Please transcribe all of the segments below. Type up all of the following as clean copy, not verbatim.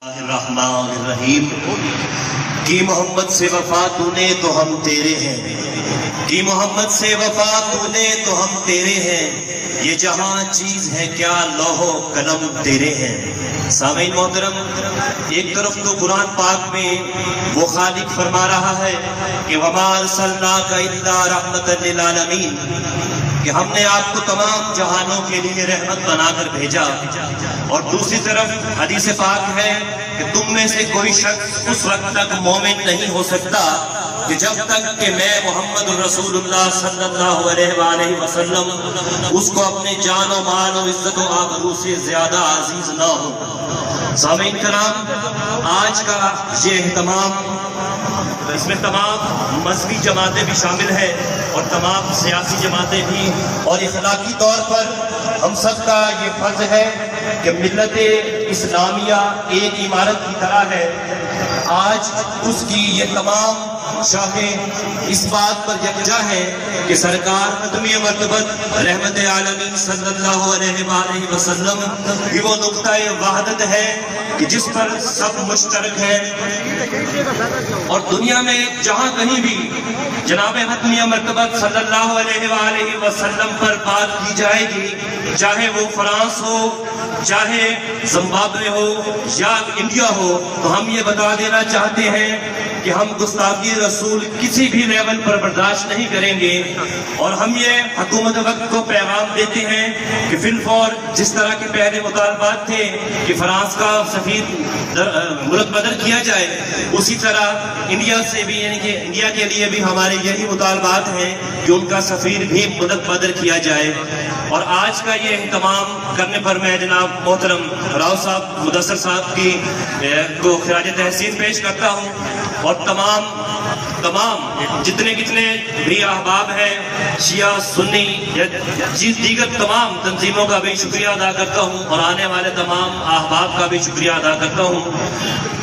الرحیم کی محمد سے وفا تو نے تو ہم تیرے ہیں، کی محمد سے وفا تو نے تو ہم تیرے ہیں، یہ جہاں چیز ہے کیا لوح و قلم تیرے ہیں۔ سامعین محترم، ایک طرف تو قرآن پاک میں وہ خالق فرما رہا ہے کہ وَمَا أَرْسَلْنَاكَ إِلَّا رَحْمَةً لِّلْعَالَمِينَ، کہ ہم نے آپ کو تمام جہانوں کے لیے رحمت بنا کر بھیجا، اور دوسری طرف حدیث پاک ہے کہ تم میں سے کوئی شخص اس وقت تک مومن نہیں ہو سکتا کہ جب تک کہ میں محمد رسول اللہ صلی اللہ علیہ وآلہ وسلم اس کو اپنے جان و مال و عزت و آبرو سے زیادہ عزیز نہ ہوں۔ سامعین کرام، آج کا یہ اہتمام، اس میں تمام مذہبی جماعتیں بھی شامل ہیں اور تمام سیاسی جماعتیں بھی، اور اخلاقی طور پر ہم سب کا یہ فرض ہے کہ ملت اسلامیہ ایک عمارت کی طرح ہے۔ آج اس کی یہ تمام شاخیں اس بات پر یکجا ہے کہ سرکار ختمی مرتبت رحمت عالمین صلی اللہ علیہ وآلہ وسلم کی وہ نقطۂ وحدت ہے کہ جس پر سب مشترک ہے، اور دنیا میں جہاں کہیں بھی جناب ختمی مرتبت صلی اللہ علیہ وآلہ وسلم پر بات کی جائے گی، چاہے وہ فرانس ہو، چاہے زمبابوے ہو یا انڈیا ہو، تو ہم یہ بتا دینا چاہتے ہیں کہ ہم گستاخی رسول کسی بھی لیول پر برداشت نہیں کریں گے، اور ہم یہ حکومت وقت کو پیغام دیتے ہیں کہ فی الفور جس طرح کے پہلے مطالبات تھے کہ فرانس کا سفیر ملک بدر کیا جائے، اسی طرح انڈیا سے بھی، یعنی کہ انڈیا کے لیے بھی ہمارے یہی مطالبات ہیں کہ ان کا سفیر بھی ملک بدر کیا جائے۔ اور آج کا یہ اہتمام کرنے پر میں جناب محترم راؤ صاحب مدثر صاحب کی کو خراج تحسین پیش کرتا ہوں، اور تمام جتنے بھی احباب ہیں، شیعہ سنی یا دیگر تمام تنظیموں کا بھی شکریہ ادا کرتا ہوں، اور آنے والے تمام احباب کا بھی شکریہ ادا کرتا ہوں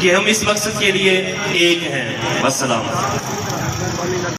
کہ ہم اس مقصد کے لیے ایک ہیں۔ والسلام۔